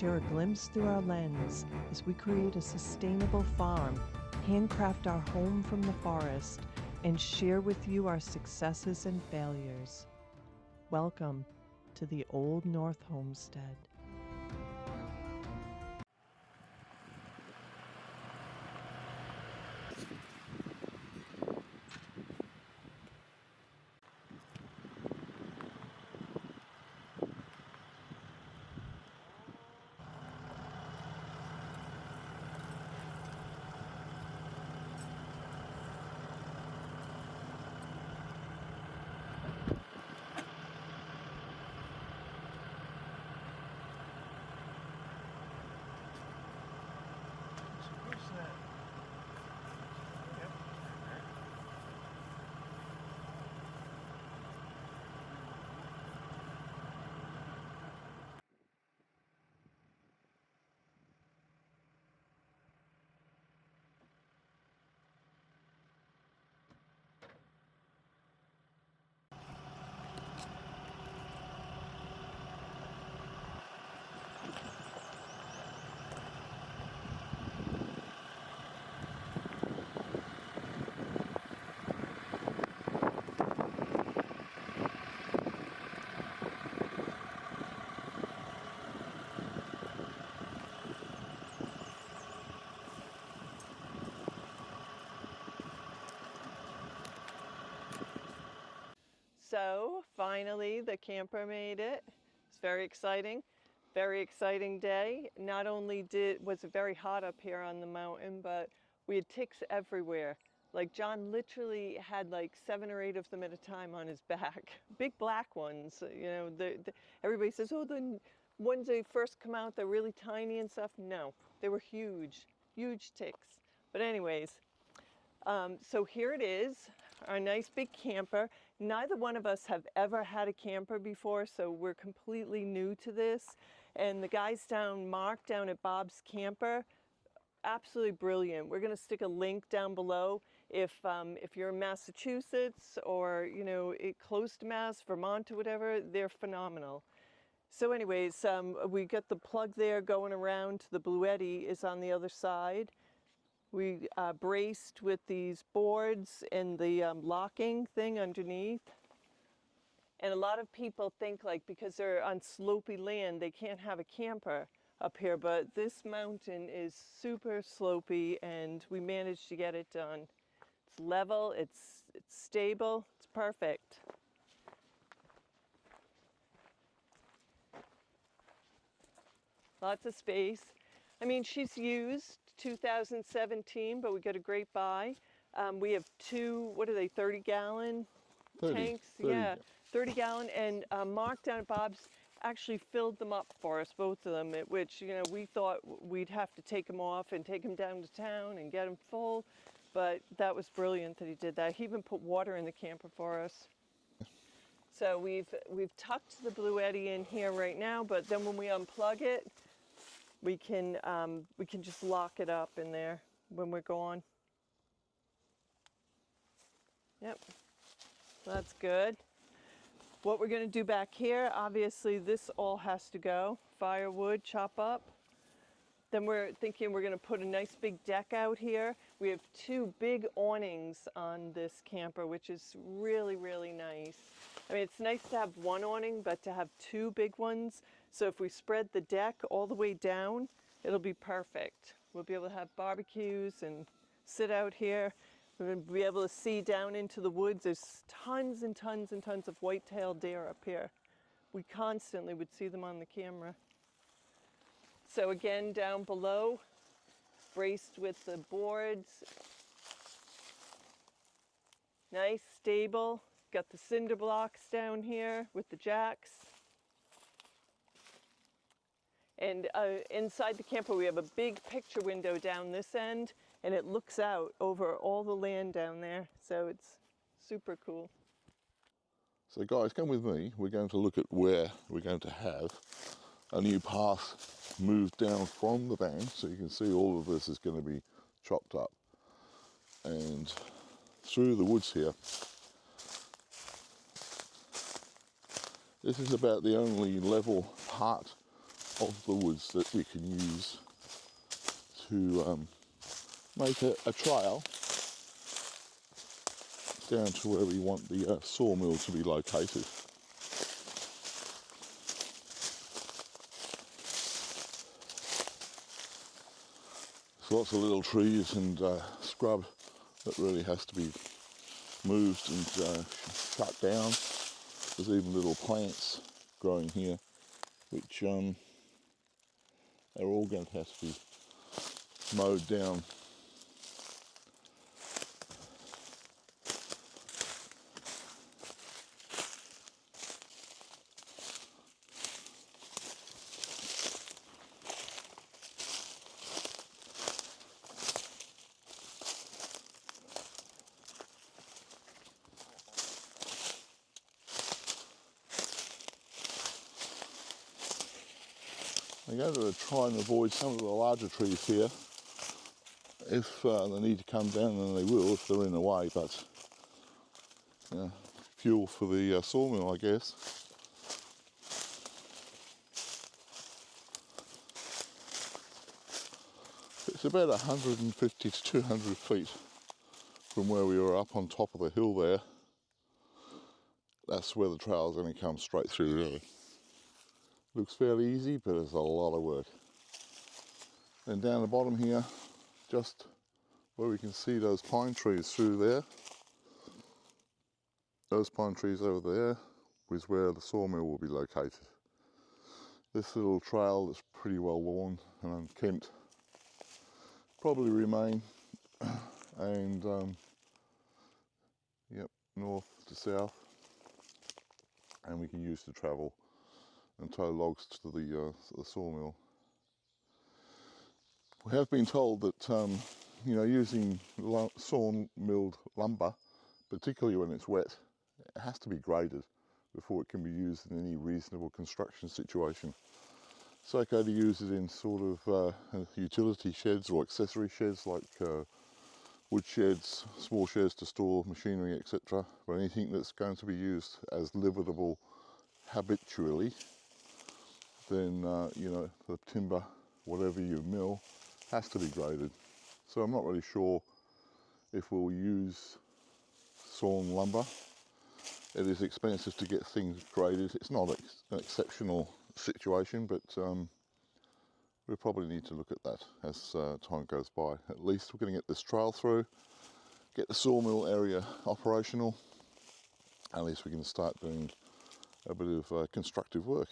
share a glimpse through our lens as we create a sustainable farm, handcraft our home from the forest, and share with you our successes and failures. Welcome to the Old North Homestead. So finally the camper made it. It's very exciting day. Not only was it very hot up here on the mountain, but we had ticks everywhere. Like John literally had like 7 or 8 of them at a time on his back. Big black ones, you know, everybody says, oh, the ones they first come out, they're really tiny and stuff. No, they were huge ticks. But anyways, so here it is, our nice big camper. Neither one of us have ever had a camper before, so we're completely new to this. And the guys Mark down at Bob's Camper, absolutely brilliant. We're going to stick a link down below if you're in Massachusetts or, you know, close to Mass, Vermont or whatever, they're phenomenal. So anyways, we got the plug there going around. The Bluetti is on the other side. We braced with these boards and the locking thing underneath. And a lot of people think like because they're on slopey land, they can't have a camper up here, but this mountain is super slopey and we managed to get it done. It's level, it's stable, it's perfect. Lots of space. I mean, she's used 2017, but we got a great buy. We have 2, what are they, 30-gallon tanks? 30. Yeah, 30-gallon. And Mark down at Bob's actually filled them up for us, both of them, which, you know, we thought we'd have to take them off and take them down to town and get them full. But that was brilliant that he did that. He even put water in the camper for us. So we've tucked the Bluetti in here right now, but then when we unplug it, we can just lock it up in there when we're gone. Yep, that's good. What we're going to do back here, obviously this all has to go. Firewood, chop up. Then we're thinking we're going to put a nice big deck out here. We have 2 big awnings on this camper, which is really, really nice. I mean, it's nice to have 1 awning, but to have 2 big ones. So if we spread the deck all the way down, it'll be perfect. We'll be able to have barbecues and sit out here. We're going to be able to see down into the woods. There's tons and tons and tons of white-tailed deer up here. We constantly would see them on the camera. So again, down below, braced with the boards. Nice, stable. Got the cinder blocks down here with the jacks. And inside the camper, we have a big picture window down this end, and it looks out over all the land down there. So it's super cool. So guys, come with me. We're going to look at where we're going to have a new path moved down from the van. So you can see all of this is going to be chopped up. And through the woods here, this is about the only level part of the woods that we can use to make a trail down to where we want the sawmill to be located. There's lots of little trees and scrub that really has to be moved and shut down. There's even little plants growing here which are all going to have to be mowed down. I'm going to try and avoid some of the larger trees here. If they need to come down, then they will if they're in the way, but fuel for the sawmill, I guess. It's about 150 to 200 feet from where we were up on top of the hill there. That's where the trail is going to come straight through there. Looks fairly easy, but it's a lot of work. And down the bottom here, just where we can see those pine trees through there, those pine trees over there is where the sawmill will be located. This little trail that's pretty well worn and unkempt probably remain, and north to south, and we can use to travel and tow logs to the sawmill. We have been told that using sawn milled lumber, particularly when it's wet, it has to be graded before it can be used in any reasonable construction situation. It's okay to use it in sort of utility sheds or accessory sheds like wood sheds, small sheds to store machinery, etc. But anything that's going to be used as livable habitually, then the timber, whatever you mill, has to be graded. So I'm not really sure if we'll use sawn lumber. It is expensive to get things graded. It's not an exceptional situation, but we probably need to look at that as time goes by. At least we're going to get this trail through, get the sawmill area operational. At least we can start doing a bit of constructive work.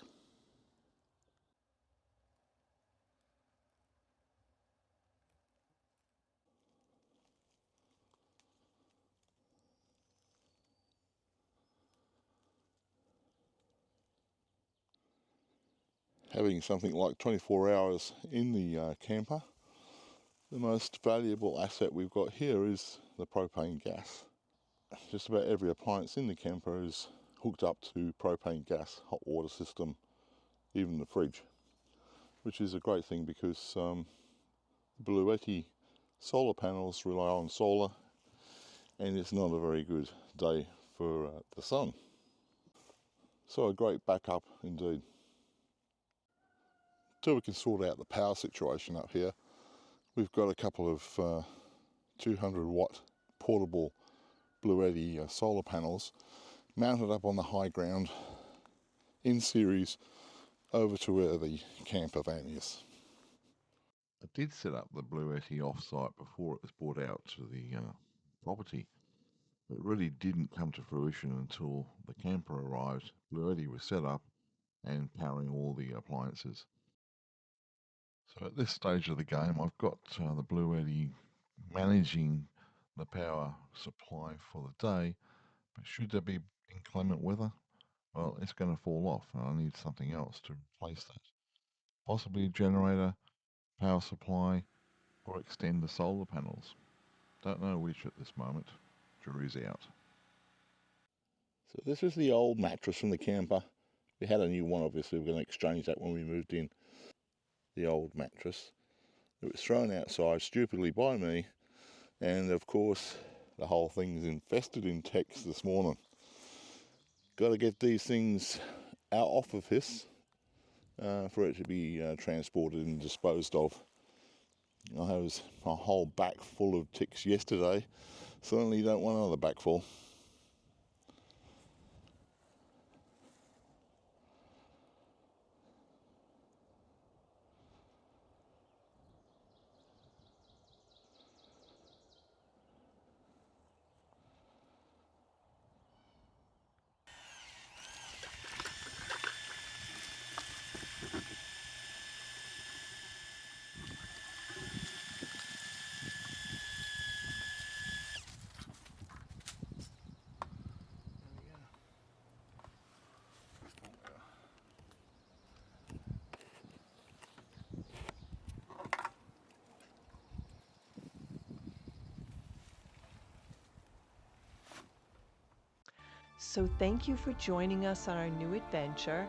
Having something like 24 hours in the camper, the most valuable asset we've got here is the propane gas. Just about every appliance in the camper is hooked up to propane gas, hot water system, even the fridge, which is a great thing because Bluetti solar panels rely on solar, and it's not a very good day for the sun. So a great backup indeed. Till we can sort out the power situation up here, we've got a couple of 200 watt portable Bluetti solar panels mounted up on the high ground in series over to where the camper van is. I did set up the Bluetti off-site before it was brought out to the property. It really didn't come to fruition until the camper arrived. Bluetti was set up and powering all the appliances. So at this stage of the game, I've got the Bluetti managing the power supply for the day, but should there be inclement weather, well, it's going to fall off and I need something else to replace that. Possibly a generator, power supply, or extend the solar panels. Don't know which at this moment. Jury's out. So this is the old mattress from the camper. We had a new one, obviously. We're going to exchange that when we moved in. The old mattress. It was thrown outside stupidly by me, and of course the whole thing's infested in ticks this morning. Got to get these things out off of this for it to be transported and disposed of. I was a whole back full of ticks yesterday. Certainly don't want another back full. So thank you for joining us on our new adventure.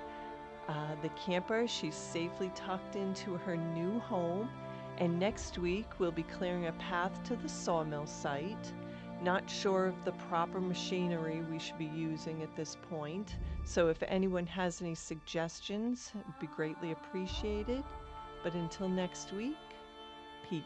The camper, she's safely tucked into her new home, and next week we'll be clearing a path to the sawmill site. Not sure of the proper machinery we should be using at this point, so if anyone has any suggestions, it'd be greatly appreciated. But until next week, peace.